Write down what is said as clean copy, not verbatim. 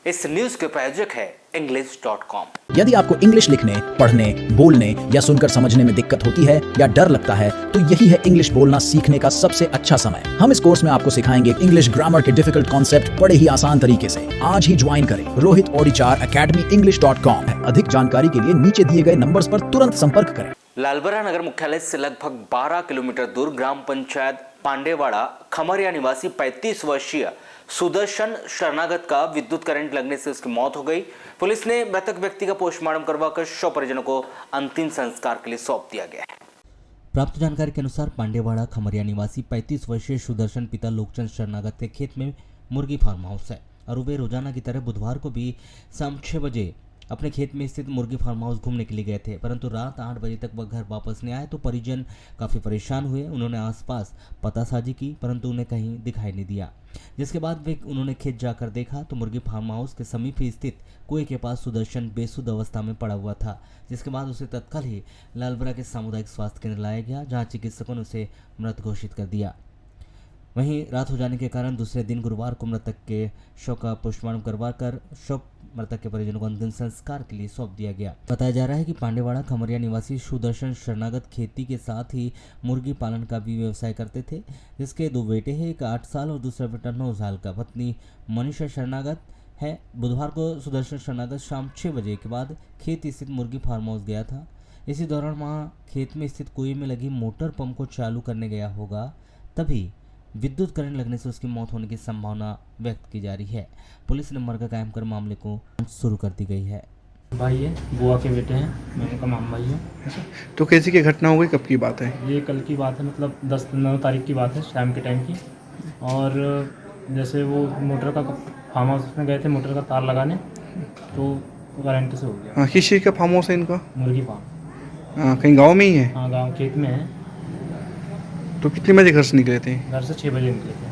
इस न्यूज के प्रायोजक है English.com। यदि आपको इंग्लिश लिखने, पढ़ने, बोलने या सुनकर समझने में दिक्कत होती है या डर लगता है तो यही है इंग्लिश बोलना सीखने का सबसे अच्छा समय। हम इस कोर्स में आपको सिखाएंगे इंग्लिश ग्रामर के डिफिकल्ट कॉन्सेप्ट बड़े ही आसान तरीके से। आज ही ज्वाइन करें रोहित ओडिचार अकेडमी English.com। अधिक जानकारी के लिए नीचे दिए गए नंबर्स पर तुरंत संपर्क करें। लालबरा नगर मुख्यालय से लगभग 12 किलोमीटर दूर ग्राम पंचायत पांडेवाड़ा खमरिया निवासी 35 वर्षीय सुदर्शन शरणागत का विद्युत करंट लगने से उसकी मौत हो गई। पुलिस ने मृतक व्यक्ति का पोस्टमार्टम करवाकर शव परिजनों को अंतिम संस्कार के लिए सौंप दिया गया है। प्राप्त जानकारी के अनुसार पांडेवाड़ा खमरिया निवासी 35 वर्षीय सुदर्शन पिता लोकचंद शरणागत के खेत में मुर्गी फार्म हाउस है और वे रोजाना की तरह बुधवार को भी शाम 6 बजे अपने खेत में स्थित मुर्गी फार्म हाउस घूमने के लिए गए थे, परंतु रात 8 बजे तक वह घर वापस नहीं आए तो परिजन काफ़ी परेशान हुए। उन्होंने आसपास पतासाजी की परंतु उन्हें कहीं दिखाई नहीं दिया, जिसके बाद उन्होंने खेत जाकर देखा तो मुर्गी फार्म हाउस के समीप ही स्थित कुएं के पास सुदर्शन बेसुध अवस्था में पड़ा हुआ था, जिसके बाद उसे तत्काल ही लालबरा के सामुदायिक स्वास्थ्य केंद्र लाया गया, जहाँ चिकित्सकों ने उसे मृत घोषित कर दिया। वहीं रात हो जाने के कारण दूसरे दिन गुरुवार को मृतक के शव का पोस्टमार्टम करवाकर शव मृतक के परिजनों को अंतिम संस्कार के लिए सौंप दिया गया। बताया जा रहा है कि पांडेवाड़ा खमरिया निवासी सुदर्शन शरणागत खेती के साथ ही मुर्गी पालन का भी व्यवसाय करते थे, जिसके 2 बेटे हैं, एक 8 साल और दूसरा बेटा 9 साल का। पत्नी मनीषा शरणागत है। बुधवार को सुदर्शन शरणागत शाम 6 बजे के बाद खेत स्थित मुर्गी फार्म हाउस गया था। इसी दौरान वहाँ खेत में स्थित कुएं में लगी मोटर पंप को चालू करने गया होगा, तभी विद्युत करंट लगने से उसकी मौत होने की संभावना व्यक्त की जा रही है। पुलिस ने मर्ग कायम कर मामले को शुरू कर दी गई है। भाई है, बुआ के बेटे हैं, मैं उनका मामा भाई हूँ। तो कैसी की घटना हो गई, कब की बात है? ये कल की बात है, मतलब 9 तारीख की बात है, शाम के टाइम की। और जैसे वो मोटर का फार्म हाउस में गए थे मोटर का तार लगाने, तो करंट से हो गया। हाँ, किस चीज़ का फार्म हाउस है इनका? मुर्गी फार्म। हाँ, कहीं गांव में ही है? हाँ, गांव खेत में है। तो कितने बजे घर से निकले थे? घर से 6 बजे निकले थे।